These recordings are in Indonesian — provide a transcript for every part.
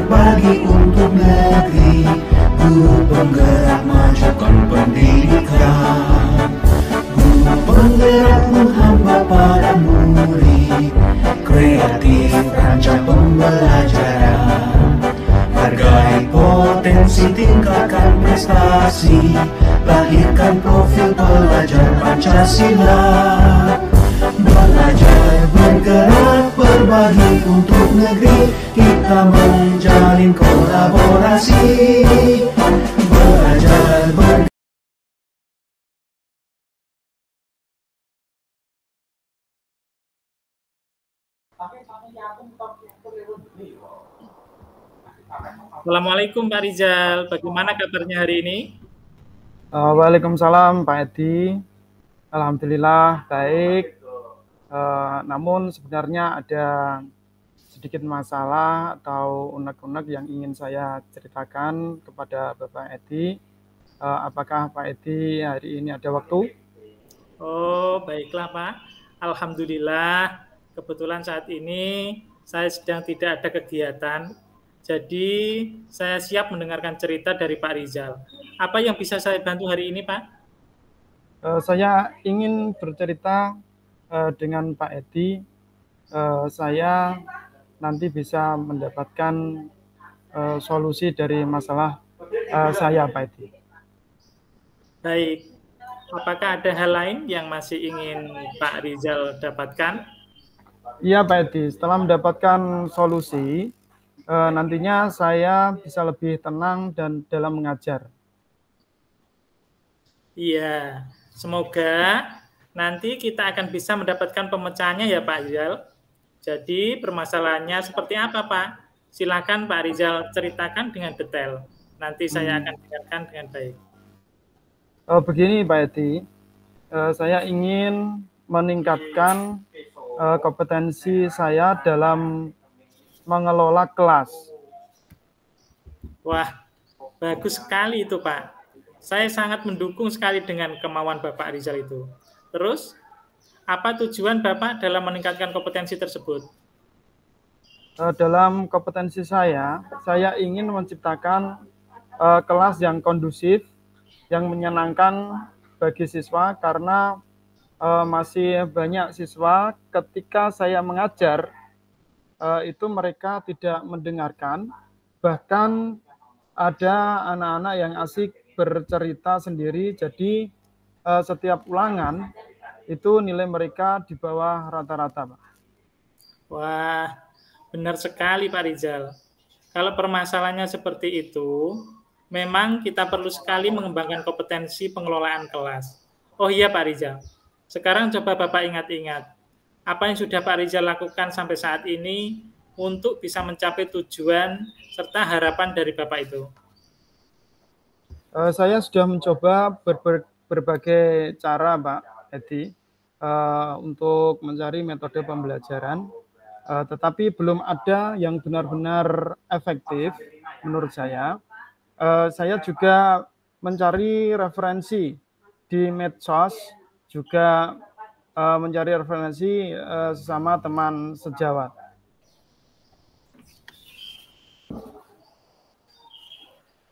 berbagi untuk negeri, guru penggerak majukan pendidikan, guru penggerak menghamba pada murid, kreatif rancang pembelajaran, hargai potensi tingkatkan prestasi, lahirkan profil pelajar Pancasila. Belajar, bergerak, berbagi untuk negeri, kita menjalin kolaborasi. Belajar, bergerak. Assalamualaikum Pak Rizal, bagaimana kabarnya hari ini? Waalaikumsalam Pak Edi, alhamdulillah baik. Namun sebenarnya ada sedikit masalah atau unek-unek yang ingin saya ceritakan kepada Bapak Edi. Apakah Pak Edi hari ini ada waktu? Oh, baiklah Pak. Alhamdulillah, kebetulan saat ini saya sedang tidak ada kegiatan. Jadi, saya siap mendengarkan cerita dari Pak Rizal. Apa yang bisa saya bantu hari ini, Pak? Saya ingin bercerita dengan Pak Edi. Saya nanti bisa mendapatkan solusi dari masalah saya, Pak Edi. Baik. Apakah ada hal lain yang masih ingin Pak Rizal dapatkan? Iya, Pak Edi. Setelah mendapatkan solusi, nantinya saya bisa lebih tenang dan dalam mengajar. Iya, semoga nanti kita akan bisa mendapatkan pemecahannya ya Pak Rizal. Jadi permasalahannya seperti apa Pak? Silakan Pak Rizal ceritakan dengan detail. Nanti saya akan dengarkan dengan baik. Begini Pak Edi, saya ingin meningkatkan kompetensi saya dalam mengelola kelas. Wah, bagus sekali itu Pak. Saya sangat mendukung sekali dengan kemauan Bapak Rizal itu. Terus, apa tujuan Bapak dalam meningkatkan kompetensi tersebut? Dalam kompetensi saya ingin menciptakan kelas yang kondusif, yang menyenangkan bagi siswa, karena masih banyak siswa ketika saya mengajar itu mereka tidak mendengarkan, bahkan ada anak-anak yang asik bercerita sendiri, jadi setiap ulangan itu nilai mereka di bawah rata-rata, Pak. Wah, benar sekali Pak Rizal. Kalau permasalahannya seperti itu, memang kita perlu sekali mengembangkan kompetensi pengelolaan kelas. Oh iya Pak Rizal, sekarang coba Bapak ingat-ingat, apa yang sudah Pak Rizal lakukan sampai saat ini untuk bisa mencapai tujuan serta harapan dari Bapak itu? Saya sudah mencoba berbagai cara, Pak Edi, untuk mencari metode pembelajaran, tetapi belum ada yang benar-benar efektif menurut saya. Saya juga mencari referensi di medsos, juga mencari referensi sesama teman sejawat.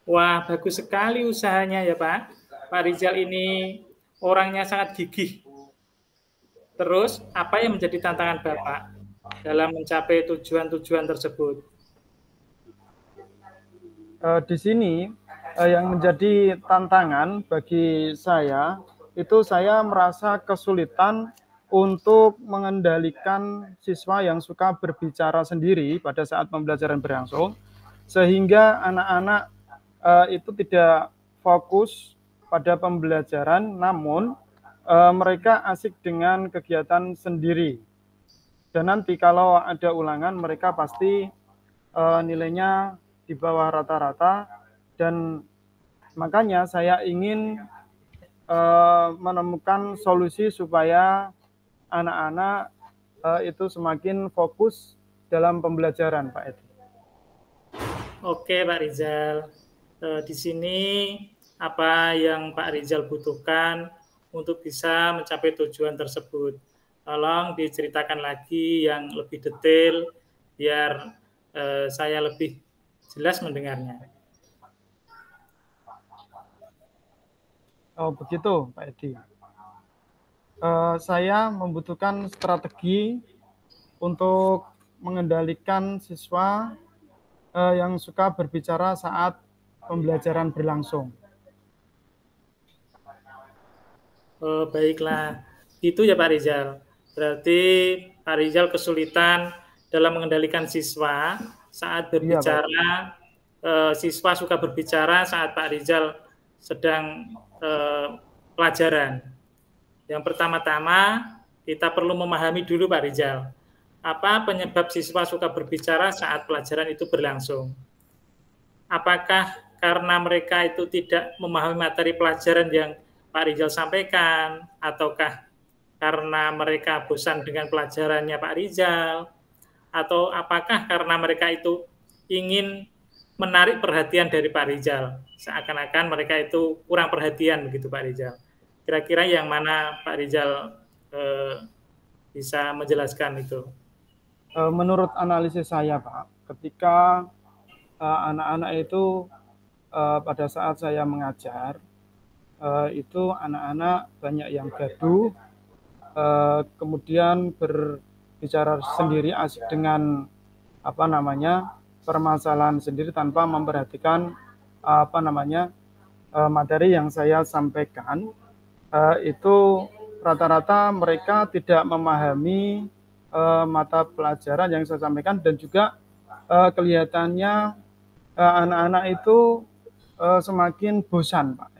Wah, bagus sekali usahanya ya Pak. Pak Rizal ini orangnya sangat gigih. Terus, apa yang menjadi tantangan Bapak dalam mencapai tujuan-tujuan tersebut? Di sini yang menjadi tantangan bagi saya, itu saya merasa kesulitan untuk mengendalikan siswa yang suka berbicara sendiri pada saat pembelajaran berlangsung, sehingga anak-anak itu tidak fokus pada pembelajaran, namun mereka asik dengan kegiatan sendiri. Dan nanti kalau ada ulangan, mereka pasti nilainya di bawah rata-rata, dan makanya saya ingin menemukan solusi supaya anak-anak itu semakin fokus dalam pembelajaran, Pak Edi. Oke, Pak Rizal. Di sini apa yang Pak Rizal butuhkan untuk bisa mencapai tujuan tersebut? Tolong diceritakan lagi yang lebih detail biar saya lebih jelas mendengarnya. Oh begitu Pak Edi. Saya membutuhkan strategi untuk mengendalikan siswa yang suka berbicara saat pembelajaran berlangsung. Baiklah, itu ya Pak Rizal. Berarti Pak Rizal kesulitan dalam mengendalikan siswa saat berbicara. Siswa suka berbicara saat Pak Rizal sedang pelajaran. Yang pertama-tama kita perlu memahami dulu Pak Rizal, apa penyebab siswa suka berbicara saat pelajaran itu berlangsung. Apakah karena mereka itu tidak memahami materi pelajaran yang Pak Rizal sampaikan, ataukah karena mereka bosan dengan pelajarannya Pak Rizal, atau apakah karena mereka itu ingin menarik perhatian dari Pak Rizal, seakan-akan mereka itu kurang perhatian begitu Pak Rizal. Kira-kira yang mana Pak Rizal bisa menjelaskan itu? Menurut analisis saya Pak, ketika anak-anak itu pada saat saya mengajar, itu anak-anak banyak yang gaduh, kemudian berbicara sendiri asik dengan permasalahan sendiri tanpa memperhatikan materi yang saya sampaikan. Itu rata-rata mereka tidak memahami mata pelajaran yang saya sampaikan, dan juga kelihatannya anak-anak itu semakin bosan Pak.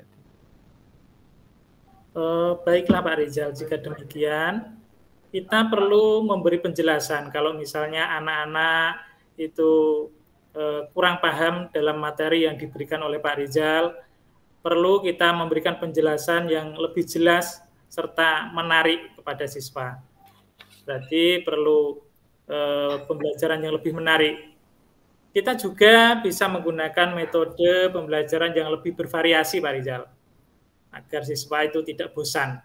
Baiklah Pak Rizal, jika demikian kita perlu memberi penjelasan kalau misalnya anak-anak itu kurang paham dalam materi yang diberikan oleh Pak Rizal. Perlu kita memberikan penjelasan yang lebih jelas serta menarik kepada siswa. Berarti perlu pembelajaran yang lebih menarik. Kita juga bisa menggunakan metode pembelajaran yang lebih bervariasi Pak Rizal, agar siswa itu tidak bosan,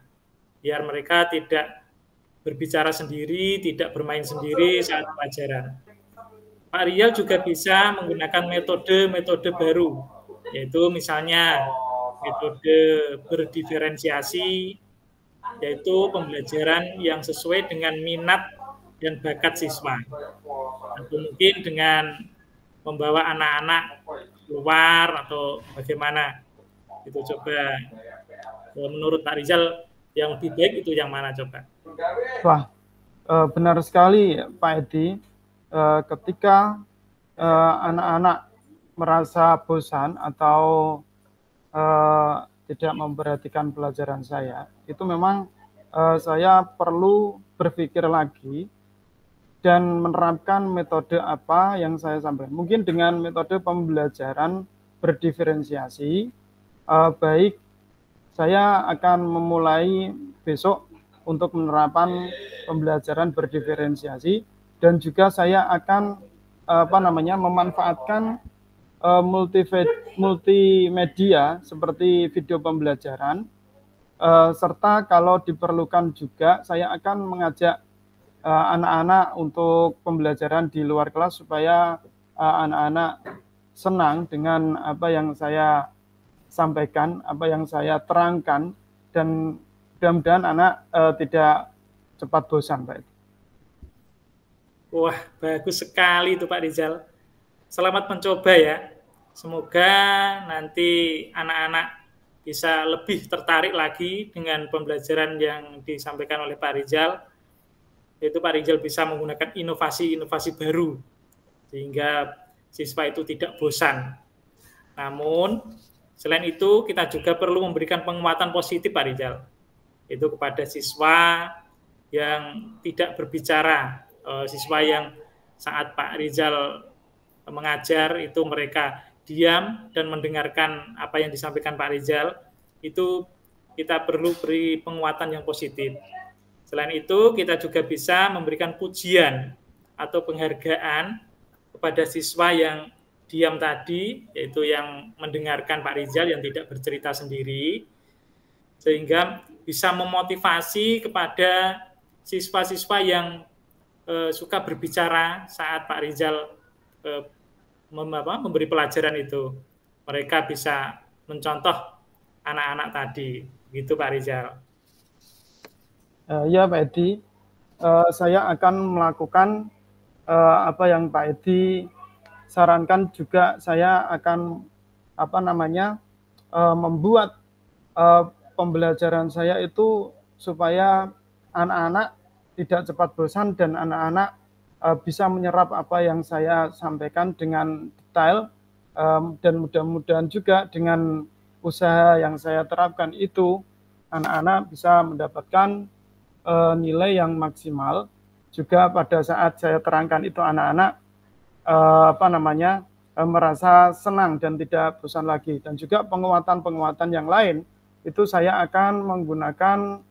biar mereka tidak berbicara sendiri, tidak bermain sendiri saat pelajaran. Pak Rizal juga bisa menggunakan metode baru, yaitu misalnya metode berdiferensiasi, yaitu pembelajaran yang sesuai dengan minat dan bakat siswa. Atau mungkin dengan membawa anak-anak keluar atau bagaimana. Itu coba menurut Pak Rizal yang lebih baik itu yang mana coba? Wah, benar sekali Pak Edi. Ketika anak-anak merasa bosan atau tidak memperhatikan pelajaran saya, itu memang saya perlu berpikir lagi dan menerapkan metode apa yang saya sampaikan. Mungkin dengan metode pembelajaran berdiferensiasi, baik saya akan memulai besok untuk penerapan pembelajaran berdiferensiasi, dan juga saya akan memanfaatkan multimedia seperti video pembelajaran, serta kalau diperlukan juga saya akan mengajak anak-anak untuk pembelajaran di luar kelas supaya anak-anak senang dengan apa yang saya sampaikan, apa yang saya terangkan, dan mudah-mudahan anak tidak cepat bosan Pak. Wah, bagus sekali itu Pak Rizal. Selamat mencoba ya. Semoga nanti anak-anak bisa lebih tertarik lagi dengan pembelajaran yang disampaikan oleh Pak Rizal. Yaitu Pak Rizal bisa menggunakan inovasi-inovasi baru sehingga siswa itu tidak bosan. Namun selain itu kita juga perlu memberikan penguatan positif Pak Rizal, itu kepada siswa yang tidak berbicara, siswa yang saat Pak Rizal mengajar itu mereka diam dan mendengarkan apa yang disampaikan Pak Rizal. Itu kita perlu beri penguatan yang positif. Selain itu kita juga bisa memberikan pujian atau penghargaan kepada siswa yang diam tadi, yaitu yang mendengarkan Pak Rizal, yang tidak bercerita sendiri, sehingga bisa memotivasi kepada siswa-siswa yang suka berbicara saat Pak Rizal memberi pelajaran itu. Mereka bisa mencontoh anak-anak tadi, gitu Pak Rizal. Ya Pak Edi, saya akan melakukan apa yang Pak Edi sarankan. Juga saya akan membuat pembelajaran saya itu supaya anak-anak tidak cepat bosan dan anak-anak bisa menyerap apa yang saya sampaikan dengan detail, dan mudah-mudahan juga dengan usaha yang saya terapkan itu anak-anak bisa mendapatkan nilai yang maksimal. Juga pada saat saya terangkan itu anak-anak merasa senang dan tidak bosan lagi. Dan juga penguatan-penguatan yang lain itu saya akan menggunakan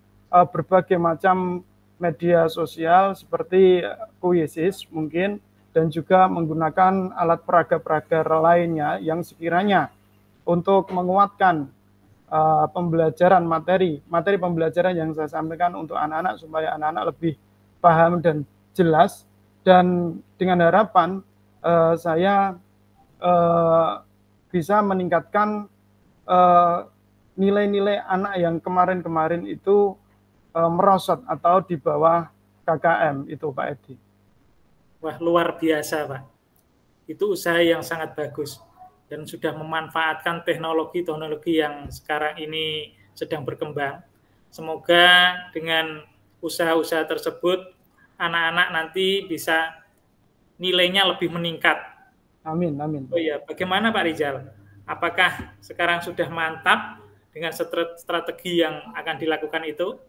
berbagai macam media sosial seperti Quizzes mungkin, dan juga menggunakan alat peraga-peraga lainnya yang sekiranya untuk menguatkan pembelajaran materi pembelajaran yang saya sampaikan untuk anak-anak, supaya anak-anak lebih paham dan jelas. Dan dengan harapan saya bisa meningkatkan nilai-nilai anak yang kemarin-kemarin itu merosot atau di bawah KKM itu Pak Edi. Wah, luar biasa Pak. Itu usaha yang sangat bagus dan sudah memanfaatkan teknologi-teknologi yang sekarang ini sedang berkembang. Semoga dengan usaha-usaha tersebut anak-anak nanti bisa nilainya lebih meningkat. Amin, amin. Oh ya, bagaimana Pak Rizal? Apakah sekarang sudah mantap dengan strategi yang akan dilakukan itu?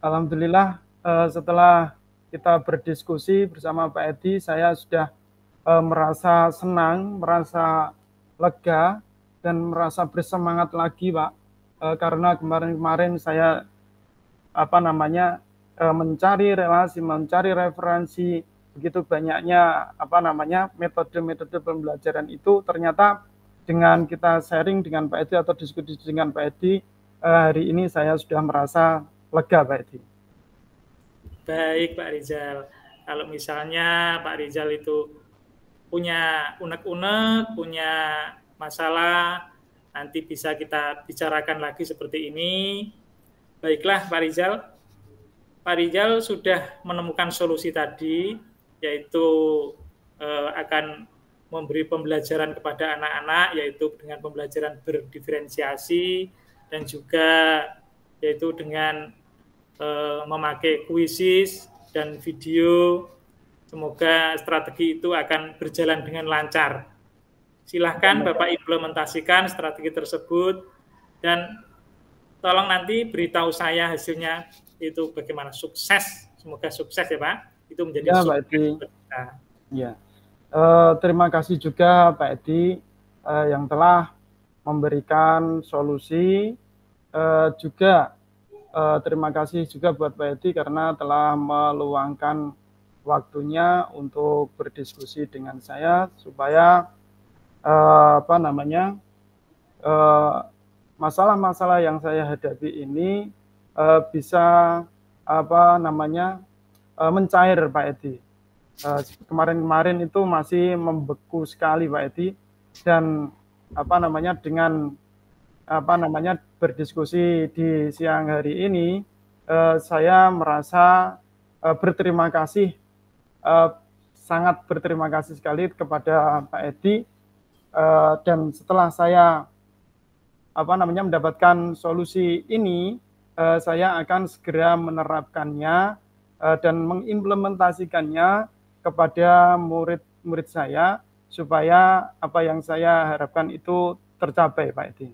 Alhamdulillah, setelah kita berdiskusi bersama Pak Edi, saya sudah merasa senang, merasa lega, dan merasa bersemangat lagi, Pak. Karena kemarin-kemarin saya mencari relasi, mencari referensi, begitu banyaknya metode-metode pembelajaran itu. Ternyata dengan kita sharing dengan Pak Edi atau diskusi dengan Pak Edi, hari ini saya sudah merasa lega, Pak Edi. Baik Pak Rizal, kalau misalnya Pak Rizal itu punya unek-unek, punya masalah, nanti bisa kita bicarakan lagi seperti ini. Baiklah Pak Rizal sudah menemukan solusi tadi, yaitu akan memberi pembelajaran kepada anak-anak, yaitu dengan pembelajaran berdiferensiasi, dan juga yaitu dengan memakai Quizzes dan video. Semoga strategi itu akan berjalan dengan lancar. Silahkan Bapak implementasikan strategi tersebut, dan tolong nanti beritahu saya hasilnya itu bagaimana. Sukses, semoga sukses ya Pak. Itu menjadi sukses kita. Ya. Terima kasih juga Pak Edi yang telah memberikan solusi. Juga terima kasih juga buat Pak Edi karena telah meluangkan waktunya untuk berdiskusi dengan saya, supaya masalah-masalah yang saya hadapi ini bisa mencair Pak Edi. Kemarin-kemarin itu masih membeku sekali Pak Edi, dan dengan berdiskusi di siang hari ini, saya merasa berterima kasih, sangat berterima kasih sekali kepada Pak Edi. Dan setelah saya mendapatkan solusi ini, saya akan segera menerapkannya dan mengimplementasikannya kepada murid-murid saya, supaya apa yang saya harapkan itu tercapai Pak Edi.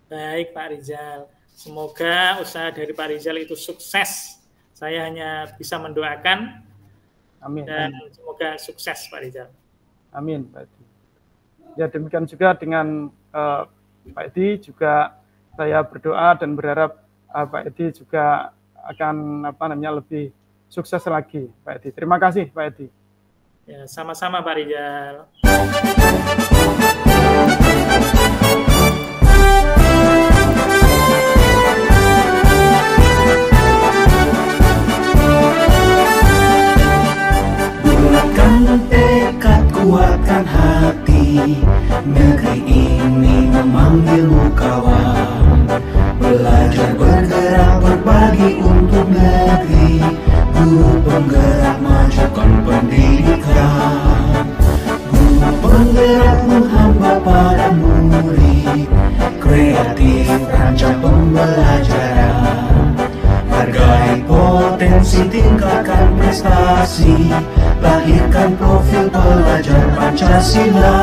Baik Pak Rizal, semoga usaha dari Pak Rizal itu sukses. Saya hanya bisa mendoakan. Amin. Dan amin. Semoga sukses Pak Rizal. Amin Pak Edi. Ya, demikian juga dengan Pak Edi, juga saya berdoa dan berharap Pak Edi juga akan lebih sukses lagi Pak Edi. Terima kasih Pak Edi. Ya, sama-sama Pak Rizal. Bulatkan tekadku kuatkan hati. Negeri ini memanggilmu kawan. Belajar, bergerak, berbagi untuk negeri. Guru penggerak, majukan pendidikan. Guru penggerak menghamba pada murid. Kreatif, rancang pembelajaran. Hargai potensi, tingkatkan prestasi. Lahirkan profil pelajar Pancasila.